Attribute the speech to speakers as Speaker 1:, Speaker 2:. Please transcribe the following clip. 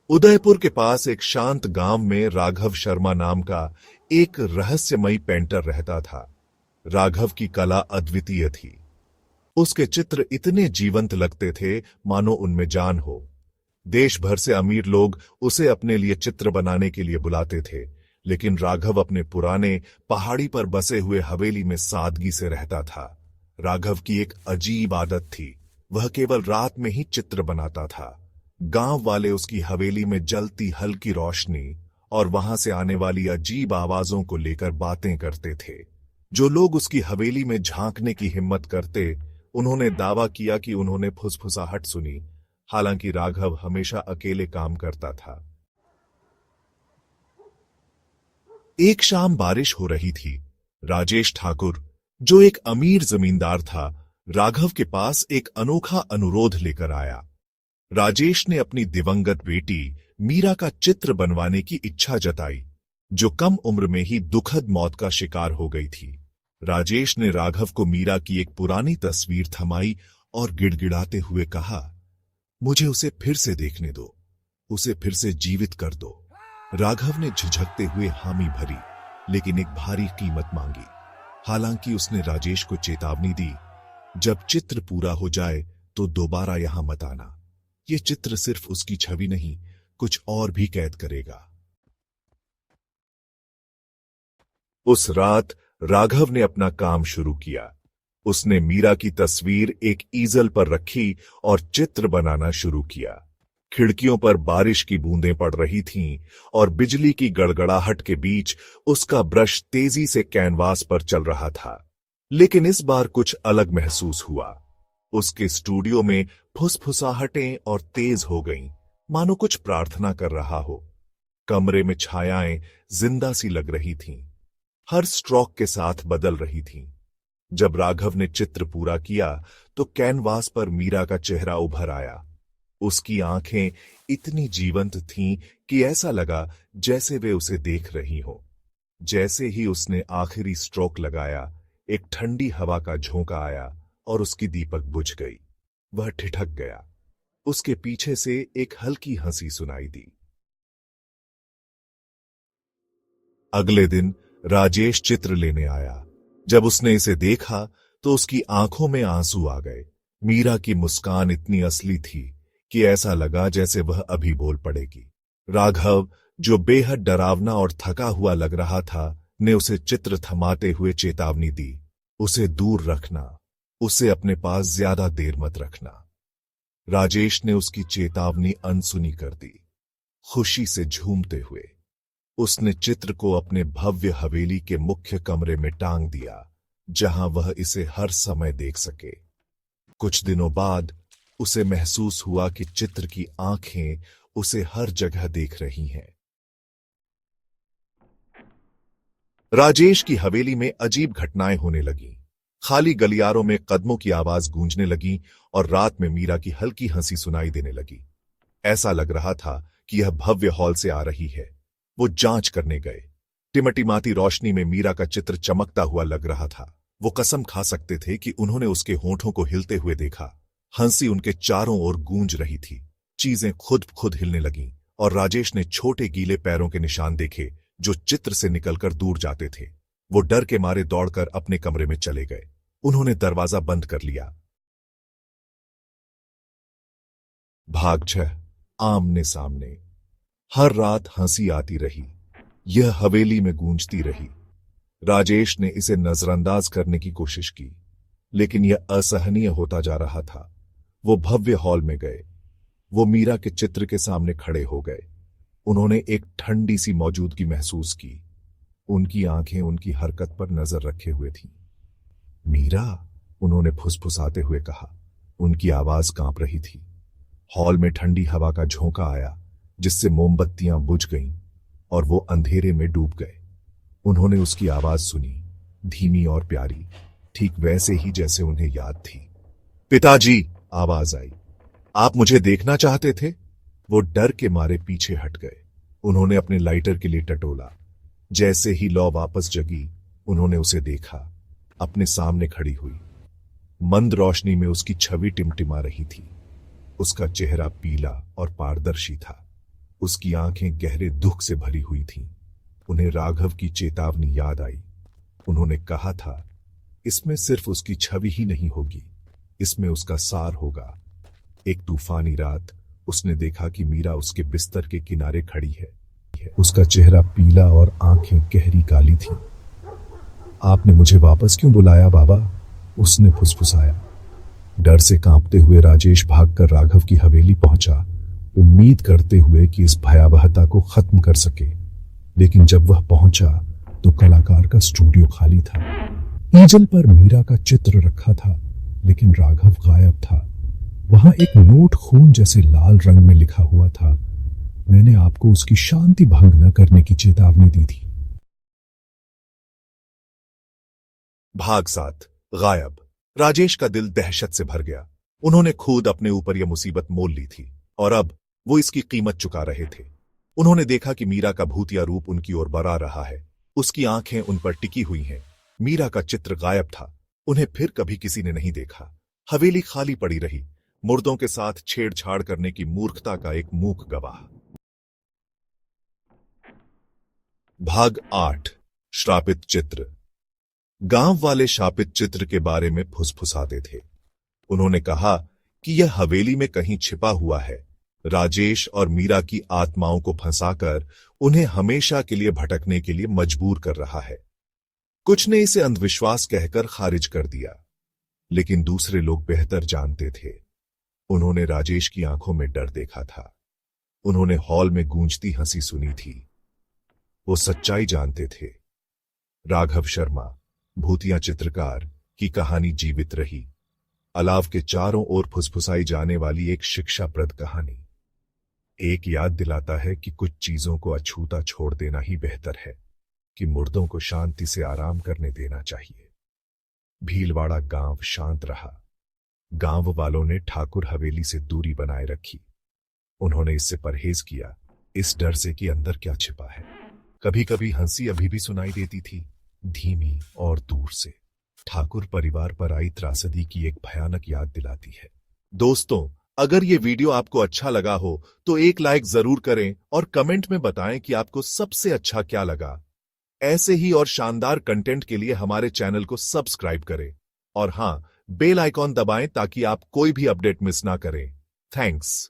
Speaker 1: उदयपुर के पास एक शांत गांव में राघव शर्मा नाम का एक रहस्यमयी पेंटर रहता था। राघव की कला अद्वितीय थी। उसके चित्र इतने जीवंत लगते थे मानो उनमें जान हो। देश भर से अमीर लोग उसे अपने लिए चित्र बनाने के लिए बुलाते थे, लेकिन राघव अपने पुराने पहाड़ी पर बसे हुए हवेली में सादगी से रहता था। राघव की एक अजीब आदत थी, वह केवल रात में ही चित्र बनाता था। गांव वाले उसकी हवेली में जलती हल्की रोशनी और वहां से आने वाली अजीब आवाजों को लेकर बातें करते थे। जो लोग उसकी हवेली में झांकने की हिम्मत करते, उन्होंने दावा किया कि उन्होंने फुसफुसाहट सुनी। हालांकि राघव हमेशा अकेले काम करता था। एक शाम बारिश हो रही थी। राजेश ठाकुर, जो एक अमीर जमींदार था, राघव के पास एक अनोखा अनुरोध लेकर आया। राजेश ने अपनी दिवंगत बेटी मीरा का चित्र बनवाने की इच्छा जताई, जो कम उम्र में ही दुखद मौत का शिकार हो गई थी। राजेश ने राघव को मीरा की एक पुरानी तस्वीर थमाई और गिड़गिड़ाते हुए कहा, मुझे उसे फिर से देखने दो, उसे फिर से जीवित कर दो। राघव ने झिझकते हुए हामी भरी, लेकिन एक भारी कीमत मांगी। हालांकि उसने राजेश को चेतावनी दी, जब चित्र पूरा हो जाए तो दोबारा यहां मत आना। ये चित्र सिर्फ उसकी छवि नहीं, कुछ और भी कैद करेगा। उस रात राघव ने अपना काम शुरू किया। उसने मीरा की तस्वीर एक ईजल पर रखी और चित्र बनाना शुरू किया। खिड़कियों पर बारिश की बूंदें पड़ रही थीं और बिजली की गड़गड़ाहट के बीच उसका ब्रश तेजी से कैनवास पर चल रहा था। लेकिन इस बार कुछ अलग महसूस हुआ। उसके स्टूडियो में फुसफुसाहटें और तेज हो गईं, मानो कुछ प्रार्थना कर रहा हो। कमरे में छायाएं जिंदा सी लग रही थीं, हर स्ट्रोक के साथ बदल रही थीं। जब राघव ने चित्र पूरा किया तो कैनवास पर मीरा का चेहरा उभर आया। उसकी आंखें इतनी जीवंत थीं कि ऐसा लगा जैसे वे उसे देख रही हों। जैसे ही उसने आखिरी स्ट्रोक लगाया, एक ठंडी हवा का झोंका आया और उसकी दीपक बुझ गई। वह ठिठक गया। उसके पीछे से एक हल्की हंसी सुनाई दी। अगले दिन राजेश चित्र लेने आया। जब उसने इसे देखा तो उसकी आंखों में आंसू आ गए। मीरा की मुस्कान इतनी असली थी कि ऐसा लगा जैसे वह अभी बोल पड़ेगी। राघव, जो बेहद डरावना और थका हुआ लग रहा था, ने उसे चित्र थमाते हुए चेतावनी दी, उसे दूर रखना, उसे अपने पास ज्यादा देर मत रखना। राजेश ने उसकी चेतावनी अनसुनी कर दी। खुशी से झूमते हुए उसने चित्र को अपने भव्य हवेली के मुख्य कमरे में टांग दिया, जहां वह इसे हर समय देख सके। कुछ दिनों बाद उसे महसूस हुआ कि चित्र की आंखें उसे हर जगह देख रही हैं। राजेश की हवेली में अजीब घटनाएं होने लगीं। खाली गलियारों में कदमों की आवाज गूंजने लगी और रात में मीरा की हल्की हंसी सुनाई देने लगी। ऐसा लग रहा था कि यह भव्य हॉल से आ रही है। वो जांच करने गए। टिमटिमाती रोशनी में मीरा का चित्र चमकता हुआ लग रहा था। वो कसम खा सकते थे कि उन्होंने उसके होंठों को हिलते हुए देखा। हंसी उनके चारों ओर गूंज रही थी। चीजें खुद खुद हिलने लगीं और राजेश ने छोटे गीले पैरों के निशान देखे, जो चित्र से निकलकर दूर जाते थे। वो डर के मारे दौड़कर अपने कमरे में चले गए। उन्होंने दरवाजा बंद कर लिया। भाग 6। आमने सामने। हर रात हंसी आती रही। यह हवेली में गूंजती रही। राजेश ने इसे नजरअंदाज करने की कोशिश की, लेकिन यह असहनीय होता जा रहा था। वो भव्य हॉल में गए। वो मीरा के चित्र के सामने खड़े हो गए। उन्होंने एक ठंडी सी मौजूदगी महसूस की। उनकी आंखें उनकी हरकत पर नजर रखे हुए थीं। मीरा, उन्होंने फुसफुसाते हुए कहा। उनकी आवाज कांप रही थी। हॉल में ठंडी हवा का झोंका आया, जिससे मोमबत्तियां बुझ गईं और वो अंधेरे में डूब गए। उन्होंने उसकी आवाज सुनी, धीमी और प्यारी, ठीक वैसे ही जैसे उन्हें याद थी। पिताजी, आवाज आई, आप मुझे देखना चाहते थे? वो डर के मारे पीछे हट गए। उन्होंने अपने लाइटर के लिए टटोला। जैसे ही लौ वापस जगी, उन्होंने उसे देखा। अपने सामने खड़ी हुई। मंद रोशनी में उसकी छवि टिमटिमा रही थी। उसका चेहरा पीला और पारदर्शी था। उसकी आंखें गहरे दुख से भरी हुई थीं। उन्हें राघव की चेतावनी याद आई। उन्होंने कहा था, इसमें सिर्फ उसकी छवि ही नहीं होगी, इसमें उसका सार होगा। एक तूफानी रात उसने देखा कि मीरा उसके बिस्तर के किनारे खड़ी है। उसका चेहरा पीला और आंखें गहरी काली थीं। आपने मुझे वापस क्यों बुलाया बाबा? उसने फुसफुसाया। डर से कांपते हुए राजेश भागकर राघव की हवेली पहुंचा, उम्मीद करते हुए कि इस भयावहता को खत्म कर सके। लेकिन जब वह पहुंचा तो कलाकार का स्टूडियो खाली था। ईजल पर मीरा का चित्र रखा था, लेकिन राघव गायब था। वहां एक नोट खून जैसे लाल रंग में लिखा हुआ था, मैंने आपको उसकी शांति भंग न करने की चेतावनी दी थी। भाग 7 गायब। राजेश का दिल दहशत से भर गया। उन्होंने खुद अपने ऊपर यह मुसीबत मोल ली थी और अब वो इसकी कीमत चुका रहे थे। उन्होंने देखा कि मीरा का भूतिया रूप उनकी ओर बढ़ा रहा है। उसकी आंखें उन पर टिकी हुई हैं। मीरा का चित्र गायब था। उन्हें फिर कभी किसी ने नहीं देखा। हवेली खाली पड़ी रही, मुर्दों के साथ छेड़छाड़ करने की मूर्खता का एक मूक गवाह। भाग 8 श्रापित चित्र। गांव वाले शापित चित्र के बारे में फुसफुसाते थे। उन्होंने कहा कि यह हवेली में कहीं छिपा हुआ है, राजेश और मीरा की आत्माओं को फंसाकर उन्हें हमेशा के लिए भटकने के लिए मजबूर कर रहा है। कुछ ने इसे अंधविश्वास कहकर खारिज कर दिया, लेकिन दूसरे लोग बेहतर जानते थे। उन्होंने राजेश की आंखों में डर देखा था। उन्होंने हॉल में गूंजती हंसी सुनी थी। वो सच्चाई जानते थे। राघव शर्मा, भूतिया चित्रकार, की कहानी जीवित रही। अलाव के चारों ओर फुसफुसाई जाने वाली एक शिक्षाप्रद कहानी। एक याद दिलाता है कि कुछ चीजों को अछूता छोड़ देना ही बेहतर है, कि मुर्दों को शांति से आराम करने देना चाहिए। भीलवाड़ा गांव शांत रहा। गांव वालों ने ठाकुर हवेली से दूरी बनाए रखी। उन्होंने इससे परहेज किया, इस डर से कि अंदर क्या छिपा है। कभी कभी हंसी अभी भी सुनाई देती थी, धीमी और दूर से। ठाकुर परिवार पर आई त्रासदी की एक भयानक याद दिलाती है। दोस्तों, अगर ये वीडियो आपको अच्छा लगा हो तो एक लाइक जरूर करें और कमेंट में बताएं कि आपको सबसे अच्छा क्या लगा। ऐसे ही और शानदार कंटेंट के लिए हमारे चैनल को सब्सक्राइब करें और हां, बेल आइकॉन दबाएं ताकि आप कोई भी अपडेट मिस ना करें। थैंक्स।